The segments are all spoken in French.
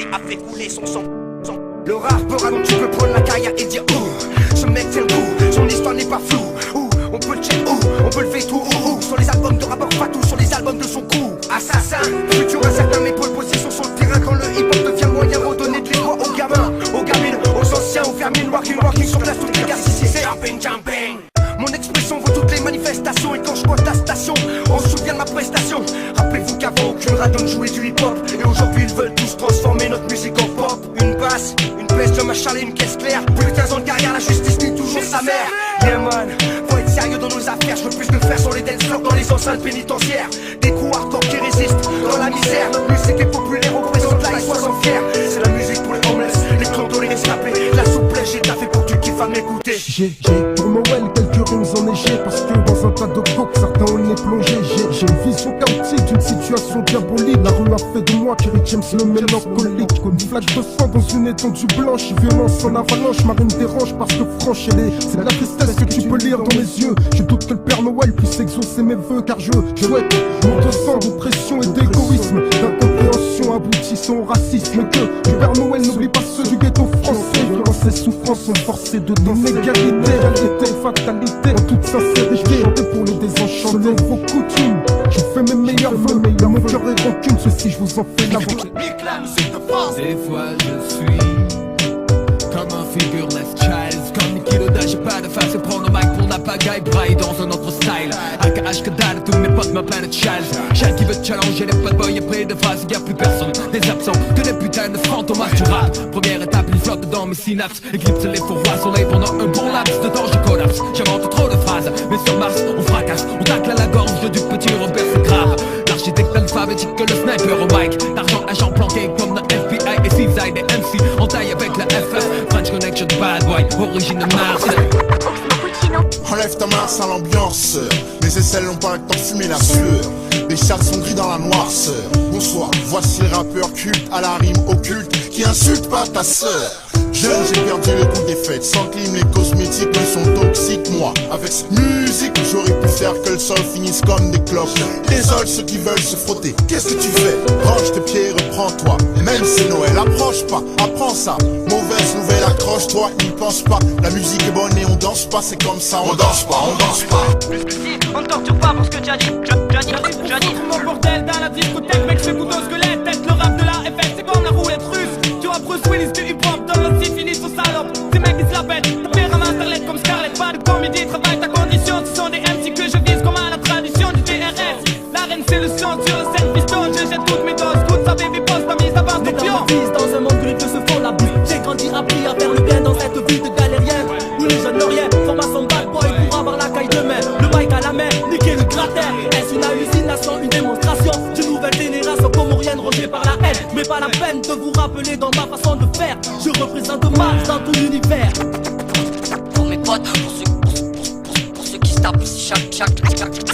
passé a fait couler son sang. Le rappeur avant tu peux prendre la carrière et dire ouh, ce mec c'est le coup, son histoire n'est pas floue. Ouh, on peut le check, ouh, on peut le faire tout, ouh, sur les albums de rappeur Fatou, sur les albums de son coup. Assassin, futur incertain mais pole position sur le terrain quand le hip-hop devient moyen redonner de l'écho aux gamins, aux gamines, aux anciens, aux fermiers, walking sur place toutes les gars, si c'est jumping. Mon expression vaut toutes les manifestations. Et quand je compte la station, on se souvient de ma prestation. Rappelez-vous qu'avant aucune radio ne jouait du hip-hop. Et aujourd'hui ils veulent tous transformer notre musique en pop. Une basse, une baisse de machin et une caisse claire. Plus de 15 ans de carrière, la justice nie toujours sa mère. Yeah man, faut être sérieux dans nos affaires. Je veux plus que faire sur les dance floors dans les enceintes pénitentiaires. Des coups hardcore qui résistent dans la misère. Notre musique est populaire, représente la sois en fier. C'est la musique pour les homeless, les clandos, les rescapés. La souplesse, j'ai taffé pour que tu kiffes à m'écouter. J'ai pour Noël quelques rimes enneigées. Parce que dans un tas de coques, certains on est plongé. J'ai une vision chaotique d'une situation diabolique. La rue a fait de moi Kerry James le mélancolique. Comme une flaque de sang dans une étendue blanche. Violence en avalanche, ma rime dérange parce que franche c'est la tristesse que tu peux lire dans mes yeux. Je doute que le Père Noël puisse exaucer mes vœux. Car je souhaite mon de sang, d'oppression et d'égoïsme, d'incompréhension aboutissant au racisme. Que le Père Noël n'oublie pas ceux du ghetto français. Violence et souffrance sont forcés de l'inégalité, réalité et fatalité. En toute sincérité, chanter pour les désenchanter vos coutumes. Je fais mes meilleurs vœux, mais mon cœur est rancune. Ceci je vous en fais la voix. Des fois je suis comme un figureless child. Comme Niki Loda, j'ai pas de face et prends le mic pour la pagaille. Braille dans un autre style. AKH que dalle, tous mes potes m'appellent Charles. Charles qui veut challenger les bad boys et près de phase. Y'a plus personne, des absents, que des putains de fantômas du rap. Première étape, il flotte dans mes synapses. Éclipse les faux rois soleil pendant un bon laps de temps, je collapse. J'invente trop de phrases, mais sur Mars, on fracasse. On tacle à la gorge du petit Robert, c'est grave. L'architecte alphabétique que le sniper au mic. L'argent agent planqué comme le FBI et CZI des MC. En taille avec la FF, French Connection bad boy, origine de Mars. Enlève ta main à l'ambiance. Mes aisselles n'ont pas le temps de fumer la sueur. Les chats sont gris dans la noirceur. Bonsoir, voici le rappeur culte à la rime occulte qui insulte pas ta sœur. Jeune, j'ai perdu le goût des fêtes. Sans clim, les cosmétiques me sont toxiques. Moi, avec cette musique, j'aurais pu faire que le sol finisse comme des cloches. Désole ceux qui veulent se frotter. Qu'est-ce que tu fais? Range tes pieds, reprends-toi. Même si Noël, approche pas, apprends ça. Mauvaise nouvelle, accroche-toi, n'y pense pas. La musique est bonne et on danse pas, c'est comme ça. On danse pas, on danse pas. On ne torture pas pour ce que tu as dit. Mon bordel dans la discothèque, mec, je fais couteau squelette. Tête le rap de la FX, c'est comme la roulette russe. Tu vois Bruce Willis du hip-hop dans le syphilis aux salopes. Ces mecs ils se la pètent, ta père à internet comme Scarlett. Pas de comédie, travaille ta condition. Ce sont des MC que je vise comme à la tradition du DRS. L'arène c'est le sang sur le 7 piston. Je jette toutes mes doses, toute sa baby post, ta mise à base de pion. Dans un monde où les vieux se font la boue. J'ai grandi appris à faire le bien dans cette vie de galérien. Où les jeunes n'ont rien, formation bad boy pour avoir la caille demain. Le mic à la main, niquer le cratère. Est-ce une hallucination, une démonstration d'une nouvelle génération comorienne rongée par la haine? Mais pas la peine de vous rappeler dans ma façon de faire. Je représente Mars dans tout l'univers. Pour mes potes, pour ceux qui se tapent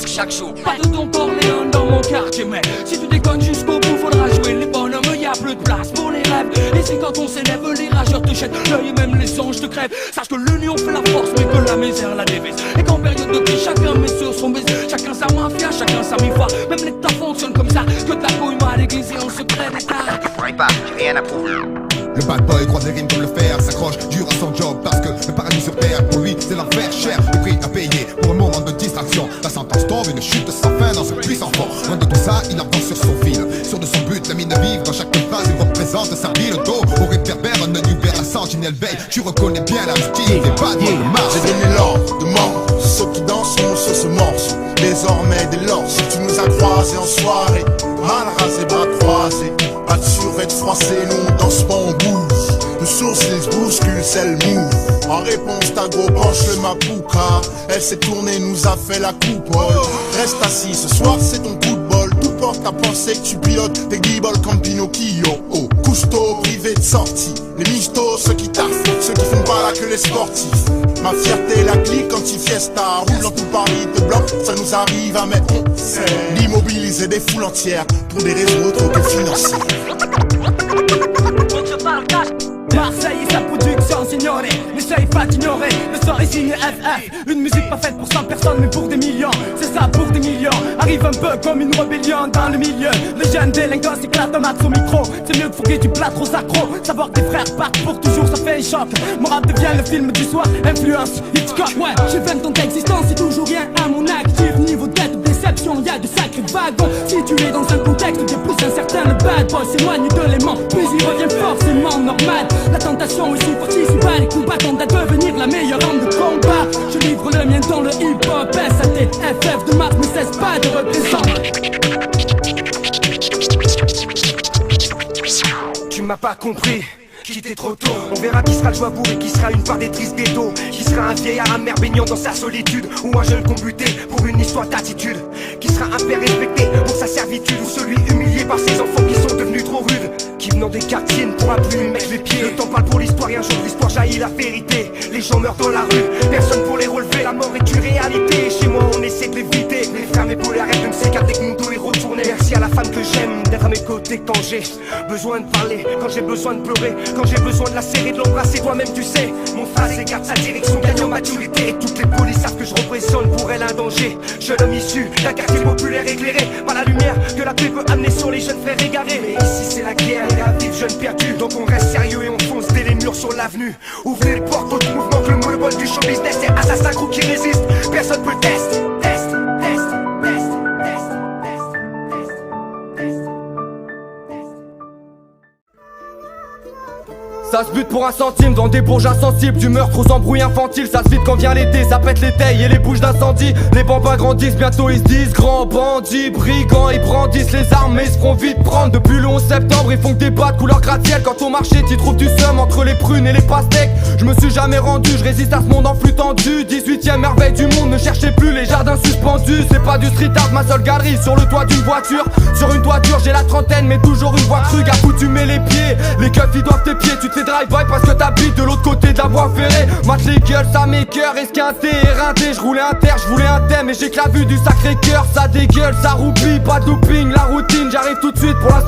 chaque jour. Pas de Don Corleone dans mon quartier, mais si tu déconnes jusqu'au bout, faudra jouer les bonhommes. Y'a plus de place pour les rêves. Et c'est quand on s'élève, les rageurs te jettent l'œil et même les anges te crèvent. Sache que l'union fait la force, mais que la misère la dévise. Et qu'en période de crise, chacun met sur son baiser. Chacun sa mafia, chacun sa mi-foi. Même l'État fonctionne comme ça. Que ta couille à l'église et on se crée des tas. J'ai rien à prouver. Le bad boy croise les rimes comme le fer, s'accroche dur à son job parce que le paradis sur terre pour lui c'est l'enfer cher. Le prix à payer pour un moment de distraction. La sentence tombe, une chute sans fin dans ce puissant fort. Loin de tout ça, il avance sur son fil, sûr de son but, la mine vive dans chaque phrase. Il représente sa vie, le dos au réverbère, un œil ouvert à sentinelle veille. Tu reconnais bien la style des bad boys de Mars. J'ai donné l'ordre de mort. Ceux qui danseront sur ce morceau. Désormais dès lors, si tu nous as croisés en soirée, mal rasé, bras croisés, pas de survêt froissé, nous on danse pas, on bouge. Le sourcil se bouscule, c'est le move. En réponse, ta go branche le mapouka. Elle s'est tournée, nous a fait la coupole. Reste assis, ce soir c'est ton coup de bol. Tout porte à penser que tu pilotes tes guibolles comme Pinocchio. Oh, couche-tôt, privé de sortie. Les michtos, ceux qui taffent, ceux qui font pas là que les sportifs. Ma fierté, la clique anti-fiesta. Roulant tout Paris te bloque, ça nous arrive à mettre on sait. D'immobiliser des foules entières pour des raisons autres que financières. On te parle cash, Marseille et sa production signorée, n'essaye pas d'ignorer. Le son est signé FF, une musique pas faite pour 100 personnes mais pour des millions. C'est ça pour des millions, arrive un peu comme une rébellion dans le milieu. Les jeunes délinquants s'éclatent un max au micro. C'est mieux que fourguer du plat trop accro. Savoir que tes frères partent pour toujours, ça fait un choc. Mon rap devient le film du soir, influence Hitchcock. Ouais, j'ai 20 ans d'existence, c'est toujours rien à mon actif. Niveau d'aide, déception, y'a de sacrés wagons. Situé dans un contexte de plus incertain, le bad boy s'éloigne de l'aimant, puis il revient forcément normal. La tentation aussi forte, si bas les combattants à devenir la meilleure arme de combat. Je livre le mien dans le hip-hop, SAT, FF de Mars ne cesse pas de représenter. Tu m'as pas compris, quitté trop tôt. On verra qui sera le joie bourré, qui sera une part des tristes ghettos, qui sera un vieillard amer baignant dans sa solitude, ou un jeune combuté pour une histoire d'attitude, qui sera un père respecté pour sa servitude, ou celui humilié par ses enfants qui sont devenus trop rudes, qui venant des quartiers ne pourra plus lui mettre les pieds. Le temps parle pour l'histoire et un jour de l'histoire jaillit la vérité. Les gens meurent dans la rue, personne pour les relever. La mort est une réalité, chez moi on essaie de l'éviter. Mes frères, mes poules arrêtent de me sécater que mon dos est retourné. Merci à la femme que j'aime d'être à mes côtés quand j'ai besoin de parler, quand j'ai besoin de pleurer, quand j'ai besoin de la serrer, de l'embrasser. Toi-même tu sais, mon phrase écarte sa direction, gagne en maturité. Et toutes les polices savent que je représente pour elle un danger. Jeune homme issu d'un quartier populaire éclairé par la lumière que la paix peut amener sur les jeunes frères égarés. Mais ici c'est la guerre et la vie de jeunes perdus, donc on reste sérieux et on fonce dès les murs sur l'avenue. Ouvrez les portes au mouvement que le monopole du show business. C'est assassin groupe qui résiste, personne peut le test. Ça se bute pour un centime dans des bourges insensibles. Du meurtre aux embrouilles infantiles. Ça se vide quand vient l'été, ça pète les tailles et les bouches d'incendie. Les bambins grandissent, bientôt ils se disent grands bandits, brigands. Ils brandissent les armes mais ils se feront vite prendre. Depuis le 11 septembre ils font que des bas de couleur gratte-ciel. Quand au marché t'y trouves du seum entre les prunes et les pastèques. Je me suis jamais rendu, je résiste à ce monde en flux tendu. 18ème merveille du monde, ne cherchez plus les jardins suspendus. C'est pas du street art, ma seule galerie sur le toit d'une voiture. Sur une toiture j'ai la trentaine mais toujours une voix crue. Accoutumé les pieds, les keufs ils doivent tes pieds. Tu te fais drive-by parce que t'habites de l'autre côté de la voie ferrée. Mate les gueules, ça m'écoeure, esquinté, éreinté. Je roulais un terre, je voulais un thème et j'ai que la vue du Sacré-Cœur. Ça dégueule, ça roupille, pas de looping, la routine. J'arrive tout de suite pour la